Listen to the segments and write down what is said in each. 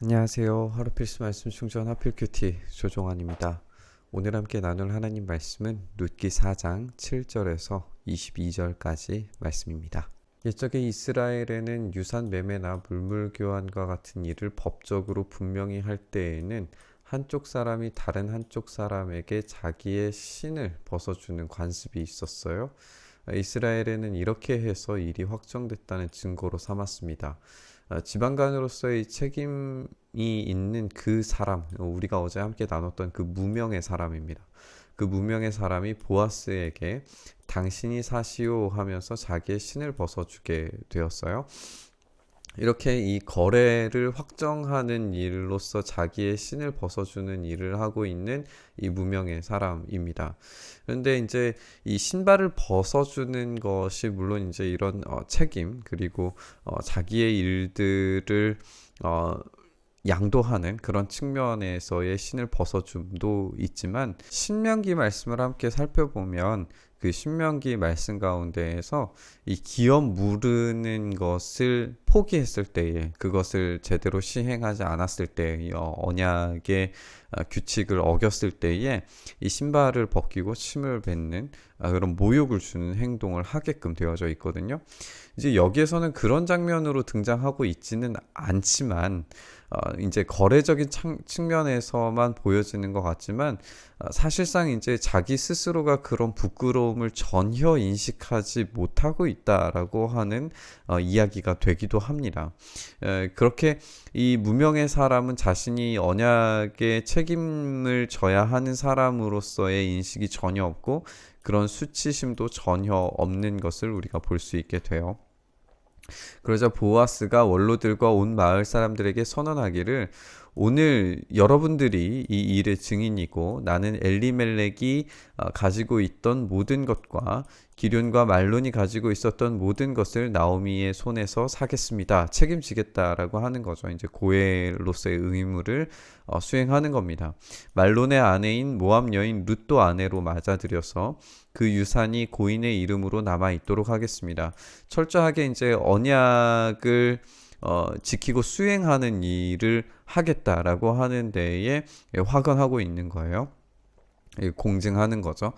안녕하세요. 하루 필수 말씀 충전 하필 큐티 조종환입니다. 오늘 함께 나눌 하나님 말씀은 룻기 4장 7절에서 22절까지 말씀입니다. 옛적에 이스라엘에는 유산 매매나 물물 교환과 같은 일을 법적으로 분명히 할 때에는 한쪽 사람이 다른 한쪽 사람에게 자기의 신을 벗어주는 관습이 있었어요. 이스라엘에는 이렇게 해서 일이 확정됐다는 증거로 삼았습니다. 지방간으로서의 책임이 있는 그 사람, 우리가 어제 함께 나눴던 그 무명의 사람입니다. 그 무명의 사람이 보아스에게 당신이 사시오 하면서 자기의 신을 벗어주게 되었어요. 이렇게 이 거래를 확정하는 일로서 자기의 신을 벗어주는 일을 하고 있는 이 무명의 사람입니다. 그런데 이제 이 신발을 벗어주는 것이 물론 이제 이런 책임 그리고 자기의 일들을 양도하는 그런 측면에서의 신을 벗어줌도 있지만 신명기 말씀을 함께 살펴보면 그 신명기 말씀 가운데에서 이 기업 무르는 것을 포기했을 때에 그것을 제대로 시행하지 않았을 때 언약의 규칙을 어겼을 때에 이 신발을 벗기고 침을 뱉는 그런 모욕을 주는 행동을 하게끔 되어져 있거든요. 이제 여기에서는 그런 장면으로 등장하고 있지는 않지만 이제 거래적인 측면에서만 보여지는 것 같지만 사실상 이제 자기 스스로가 그런 부끄러움을 전혀 인식하지 못하고 있다라고 하는 이야기가 되기도 합니다. 그렇게 이 무명의 사람은 자신이 언약의 책임을 져야 하는 사람으로서의 인식이 전혀 없고 그런 수치심도 전혀 없는 것을 우리가 볼 수 있게 돼요. 그러자 보아스가 원로들과 온 마을 사람들에게 선언하기를 오늘 여러분들이 이 일의 증인이고 나는 엘리멜렉이 가지고 있던 모든 것과 기럐과 말론이 가지고 있었던 모든 것을 나오미의 손에서 사겠습니다. 책임지겠다라고 하는 거죠. 이제 고엘로서의 의무를 수행하는 겁니다. 말론의 아내인 모압 여인 룻도 아내로 맞아들여서 그 유산이 고인의 이름으로 남아 있도록 하겠습니다. 철저하게 이제 언약을 지키고 수행하는 일을 하겠다라고 하는 데에 확언하고 있는 거예요. 공증하는 거죠.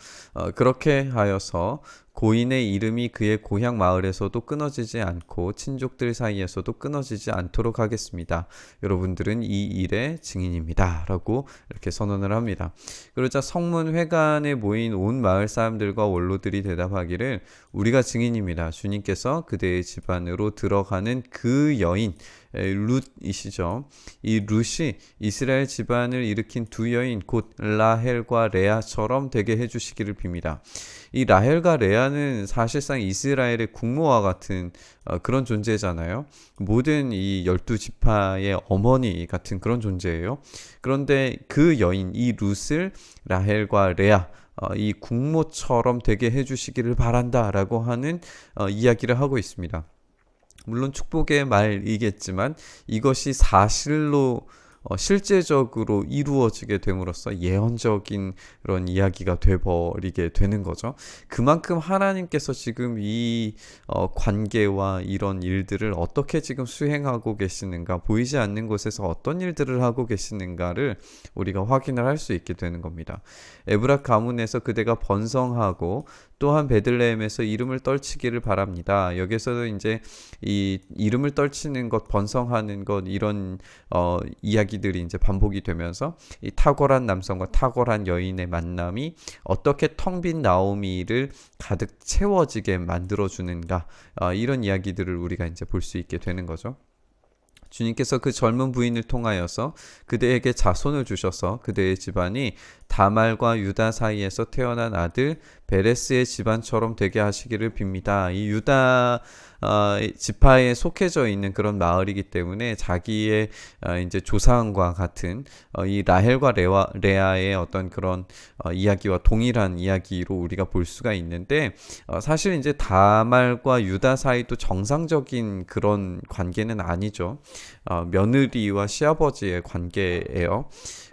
그렇게 하여서 고인의 이름이 그의 고향 마을에서도 끊어지지 않고 친족들 사이에서도 끊어지지 않도록 하겠습니다. 여러분들은 이 일의 증인입니다. 라고 이렇게 선언을 합니다. 그러자 성문 회관에 모인 온 마을 사람들과 원로들이 대답하기를 우리가 증인입니다. 주님께서 그대의 집안으로 들어가는 그 여인 룻이시죠. 이 룻이 이스라엘 집안을 일으킨 두 여인 곧 라헬과 레아처럼 되게 해주시기를 빕니다. 이 라헬과 레아는 사실상 이스라엘의 국모와 같은 그런 존재잖아요. 모든 이 12지파의 어머니 같은 그런 존재예요. 그런데 그 여인 이 룻을 라헬과 레아 이 국모처럼 되게 해주시기를 바란다라고 하는 이야기를 하고 있습니다. 물론 축복의 말이겠지만 이것이 사실로 실제적으로 이루어지게 됨으로써 예언적인 그런 이야기가 돼버리게 되는 거죠. 그만큼 하나님께서 지금 이 관계와 이런 일들을 어떻게 지금 수행하고 계시는가, 보이지 않는 곳에서 어떤 일들을 하고 계시는가를 우리가 확인을 할 수 있게 되는 겁니다. 에브라 가문에서 그대가 번성하고 또한 베들레헴에서 이름을 떨치기를 바랍니다. 여기서도 이제 이 이름을 떨치는 것, 번성하는 것 이런 이야기들이 이제 반복이 되면서 이 탁월한 남성과 탁월한 여인의 만남이 어떻게 텅 빈 나오미를 가득 채워지게 만들어 주는가 이런 이야기들을 우리가 이제 볼 수 있게 되는 거죠. 주님께서 그 젊은 부인을 통하여서 그대에게 자손을 주셔서 그대의 집안이 다말과 유다 사이에서 태어난 아들 베레스의 집안처럼 되게 하시기를 빕니다. 이 유다 지파에 속해져 있는 그런 마을이기 때문에 자기의 이제 조상과 같은 이 라헬과 레아의 어떤 그런 이야기와 동일한 이야기로 우리가 볼 수가 있는데 사실 이제 다말과 유다 사이도 정상적인 그런 관계는 아니죠. 며느리와 시아버지의 관계예요.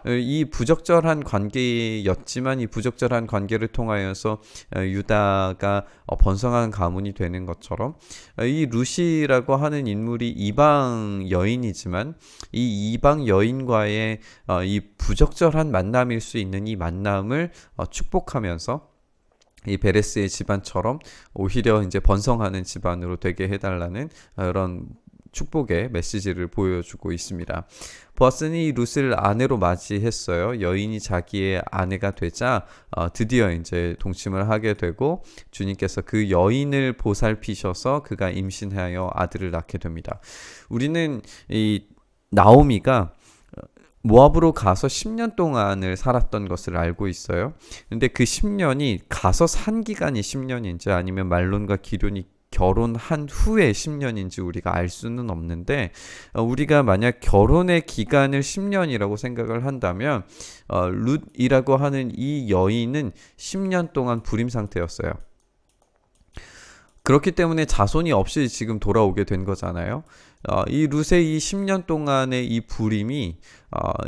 이 부적절한 관계였지만 이 부적절한 관계를 통하여서 유다가 번성한 가문이 되는 것처럼 이 루시라고 하는 인물이 이방 여인이지만 이 이방 여인과의 이 부적절한 만남일 수 있는 이 만남을 축복하면서 이 베레스의 집안처럼 오히려 이제 번성하는 집안으로 되게 해달라는 그런 축복의 메시지를 보여주고 있습니다. 보아스는 룻을 아내로 맞이했어요. 여인이 자기의 아내가 되자 드디어 이제 동침을 하게 되고 주님께서 그 여인을 보살피셔서 그가 임신하여 아들을 낳게 됩니다. 우리는 이 나오미가 모압으로 가서 10년 동안을 살았던 것을 알고 있어요. 근데 그 10년이 가서 산 기간이 10년인지 아니면 말론과 기럐이 결혼한 후에 10년인지 우리가 알 수는 없는데 우리가 만약 결혼의 기간을 10년이라고 생각을 한다면 룻이라고 하는 이 여인은 10년 동안 불임 상태였어요. 그렇기 때문에 자손이 없이 지금 돌아오게 된 거잖아요. 이 룻의 이 10년 동안의 이 불임이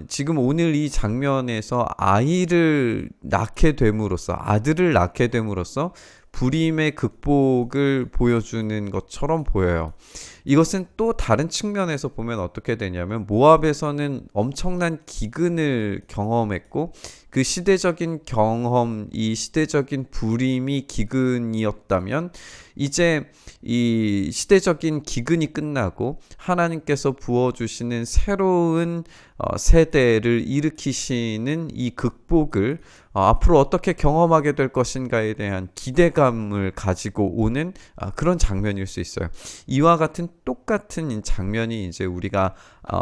지금 오늘 이 장면에서 아들을 낳게 됨으로써 불임의 극복을 보여주는 것처럼 보여요. 이것은 또 다른 측면에서 보면 어떻게 되냐면 모압에서는 엄청난 기근을 경험했고 그 시대적인 경험, 이 시대적인 불임이 기근이었다면 이제 이 시대적인 기근이 끝나고 하나님께서 부어주시는 새로운 세대를 일으키시는 이 극복을 앞으로 어떻게 경험하게 될 것인가에 대한 기대감을 가지고 오는 그런 장면일 수 있어요. 이와 같은 똑같은 장면이 이제 우리가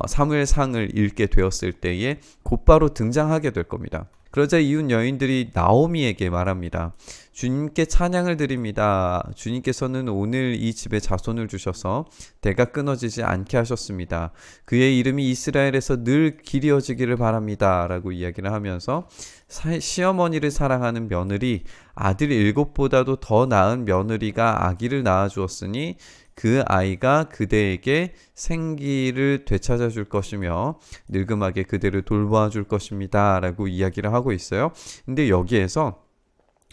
사무엘상을 읽게 되었을 때에 곧바로 등장하게 될 겁니다. 그러자 이웃 여인들이 나오미에게 말합니다. 주님께 찬양을 드립니다. 주님께서는 오늘 이 집에 자손을 주셔서 대가 끊어지지 않게 하셨습니다. 그의 이름이 이스라엘에서 늘 기리어지기를 바랍니다. 라고 이야기를 하면서 시어머니를 사랑하는 며느리, 아들 7보다도 더 나은 며느리가 아기를 낳아주었으니 그 아이가 그대에게 생기를 되찾아 줄 것이며 늙음하게 그대를 돌보아 줄 것입니다. 라고 이야기를 하고 있어요. 근데 여기에서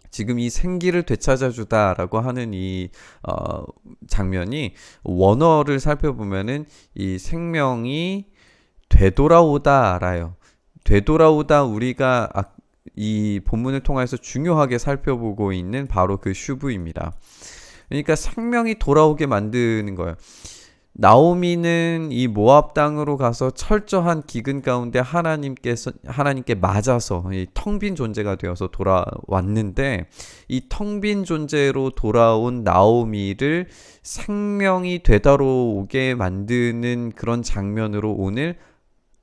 지금 이 생기를 되찾아 주다라고 하는 이 장면이 원어를 살펴보면은 이 생명이 되돌아오다라요. 되돌아오다 우리가 이 본문을 통해서 중요하게 살펴보고 있는 바로 그 슈브입니다. 그러니까 생명이 돌아오게 만드는 거예요. 나오미는 이 모압 땅으로 가서 철저한 기근 가운데 하나님께 맞아서 텅 빈 존재가 되어서 돌아왔는데 이 텅 빈 존재로 돌아온 나오미를 생명이 되돌아오게 만드는 그런 장면으로 오늘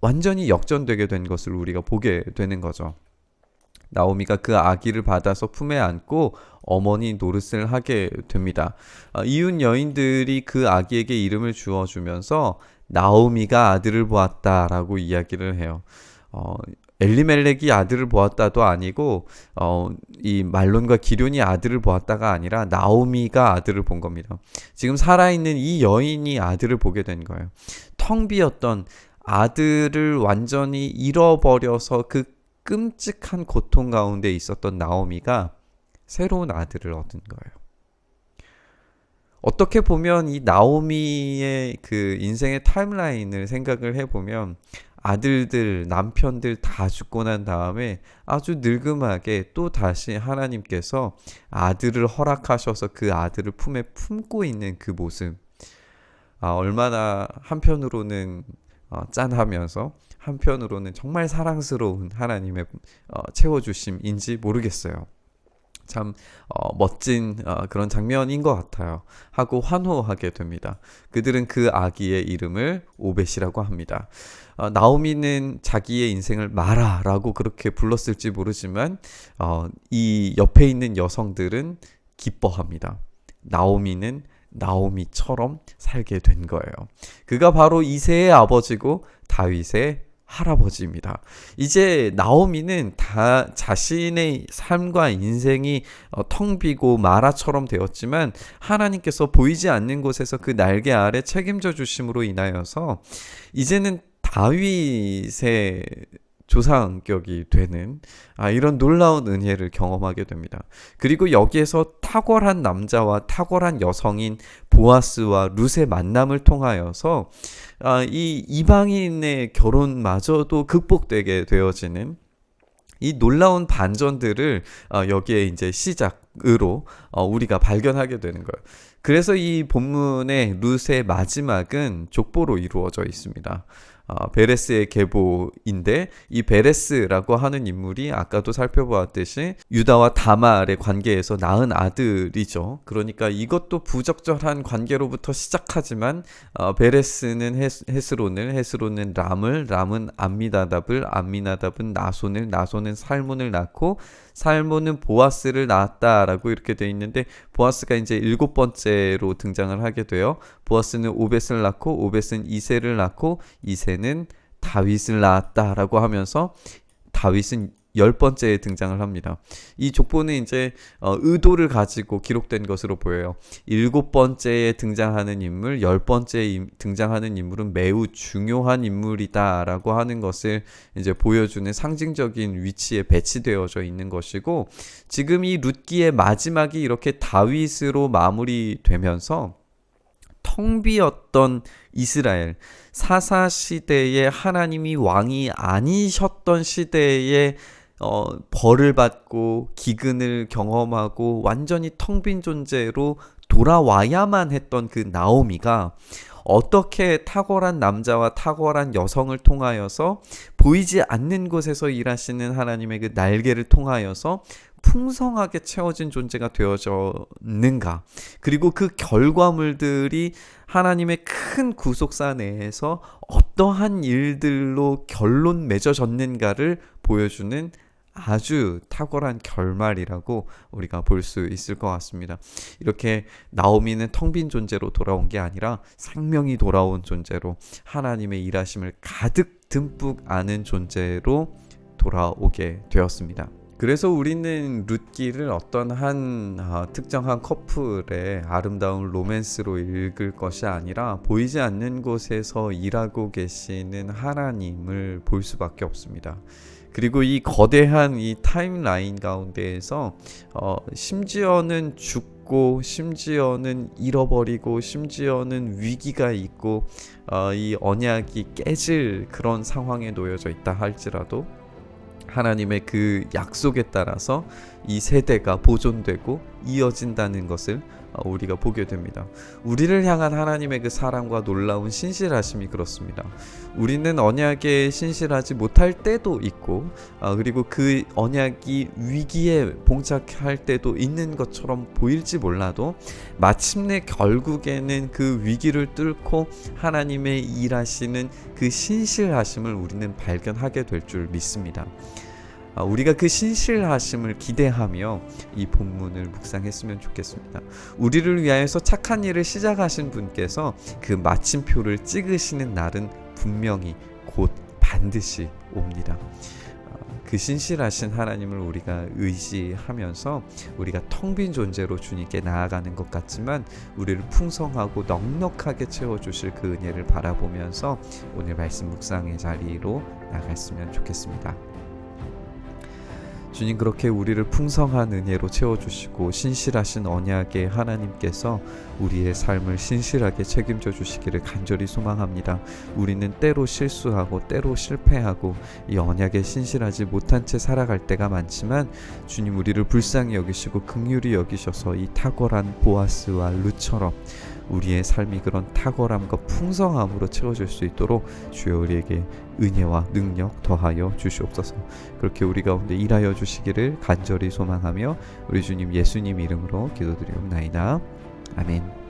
완전히 역전되게 된 것을 우리가 보게 되는 거죠. 나오미가 그 아기를 받아서 품에 안고 어머니 노릇을 하게 됩니다. 이웃 여인들이 그 아기에게 이름을 주어주면서 나오미가 아들을 보았다라고 이야기를 해요. 엘리멜렉이 아들을 보았다도 아니고 이 말론과 기럐이 아들을 보았다가 아니라 나오미가 아들을 본 겁니다. 지금 살아있는 이 여인이 아들을 보게 된 거예요. 텅 비었던 아들을 완전히 잃어버려서 그 끔찍한 고통 가운데 있었던 나오미가 새로운 아들을 얻은 거예요. 어떻게 보면 이 나오미의 그 인생의 타임라인을 생각을 해보면 아들들, 남편들 다 죽고 난 다음에 아주 늙음하게 또 다시 하나님께서 아들을 허락하셔서 그 아들을 품에 품고 있는 그 모습. 얼마나 한편으로는 짠하면서 한편으로는 정말 사랑스러운 하나님의 채워주심인지 모르겠어요. 참 멋진 그런 장면인 것 같아요. 하고 환호하게 됩니다. 그들은 그 아기의 이름을 오벳이라고 합니다. 나오미는 자기의 인생을 마라라고 그렇게 불렀을지 모르지만 이 옆에 있는 여성들은 기뻐합니다. 나오미는 나오미처럼 살게 된 거예요. 그가 바로 이새의 아버지고 다윗의 할아버지입니다. 이제 나오미는 다 자신의 삶과 인생이 텅 비고 마라처럼 되었지만 하나님께서 보이지 않는 곳에서 그 날개 아래 책임져 주심으로 인하여서 이제는 다윗의 조상격이 되는 이런 놀라운 은혜를 경험하게 됩니다. 그리고 여기에서 탁월한 남자와 탁월한 여성인 보아스와 룻의 만남을 통하여서 이 이방인의 결혼마저도 극복되게 되어지는 이 놀라운 반전들을 여기에 이제 시작으로 우리가 발견하게 되는 거예요. 그래서 이 본문의 룻의 마지막은 족보로 이루어져 있습니다. 베레스의 계보인데 이 베레스라고 하는 인물이 아까도 살펴보았듯이 유다와 다말의 관계에서 낳은 아들이죠. 그러니까 이것도 부적절한 관계로부터 시작하지만 베레스는 헤스론을, 헤스론은 람을, 람은 암미나답을, 암미나답은 나손을, 나손은 살몬을 낳고 살몬은 보아스를 낳았다라고 이렇게 돼 있는데 보아스가 이제 7번째로 등장을 하게 돼요. 보아스는 오벳을 낳고 오벳은 이새를 낳고 이새는 다윗을 낳았다라고 하면서 다윗은 10번째에 등장을 합니다. 이 족보는 이제 의도를 가지고 기록된 것으로 보여요. 7번째에 등장하는 인물, 10번째에 등장하는 인물은 매우 중요한 인물이다라고 하는 것을 이제 보여주는 상징적인 위치에 배치되어져 있는 것이고 지금 이 룻기의 마지막이 이렇게 다윗으로 마무리되면서 텅 비었던 이스라엘 사사시대에 하나님이 왕이 아니셨던 시대에 벌을 받고 기근을 경험하고 완전히 텅 빈 존재로 돌아와야만 했던 그 나오미가 어떻게 탁월한 남자와 탁월한 여성을 통하여서 보이지 않는 곳에서 일하시는 하나님의 그 날개를 통하여서 풍성하게 채워진 존재가 되어졌는가. 그리고 그 결과물들이 하나님의 큰 구속사 내에서 어떠한 일들로 결론 맺어졌는가를 보여주는 아주 탁월한 결말이라고 우리가 볼 수 있을 것 같습니다. 이렇게 나오미는 텅 빈 존재로 돌아온 게 아니라 생명이 돌아온 존재로 하나님의 일하심을 가득 듬뿍 아는 존재로 돌아오게 되었습니다. 그래서 우리는 룻기를 어떤 한 특정한 커플의 아름다운 로맨스로 읽을 것이 아니라 보이지 않는 곳에서 일하고 계시는 하나님을 볼 수밖에 없습니다. 그리고 이 거대한 이 타임라인 가운데에서 심지어는 죽고 심지어는 잃어버리고 심지어는 위기가 있고 이 언약이 깨질 그런 상황에 놓여져 있다 할지라도 하나님의 그 약속에 따라서 이 세대가 보존되고 이어진다는 것을 우리가 보게 됩니다. 우리를 향한 하나님의 그 사랑과 놀라운 신실하심이 그렇습니다. 우리는 언약에 신실하지 못할 때도 있고 그리고 그 언약이 위기에 봉착할 때도 있는 것처럼 보일지 몰라도 마침내 결국에는 그 위기를 뚫고 하나님의 일하시는 그 신실하심을 우리는 발견하게 될 줄 믿습니다. 우리가 그 신실하심을 기대하며 이 본문을 묵상했으면 좋겠습니다. 우리를 위하여서 착한 일을 시작하신 분께서 그 마침표를 찍으시는 날은 분명히 곧 반드시 옵니다. 그 신실하신 하나님을 우리가 의지하면서 우리가 텅 빈 존재로 주님께 나아가는 것 같지만 우리를 풍성하고 넉넉하게 채워주실 그 은혜를 바라보면서 오늘 말씀 묵상의 자리로 나갔으면 좋겠습니다. 주님, 그렇게 우리를 풍성한 은혜로 채워주시고 신실하신 언약의 하나님께서 우리의 삶을 신실하게 책임져 주시기를 간절히 소망합니다. 우리는 때로 실수하고 때로 실패하고 이 언약에 신실하지 못한 채 살아갈 때가 많지만 주님, 우리를 불쌍히 여기시고 긍휼히 여기셔서 이 탁월한 보아스와 룻처럼 우리의 삶이 그런 탁월함과 풍성함으로 채워질 수 있도록 주여 우리에게 은혜와 능력 더하여 주시옵소서. 그렇게 우리 가운데 일하여 주시기를 간절히 소망하며 우리 주님 예수님 이름으로 기도드리옵나이다. 아멘.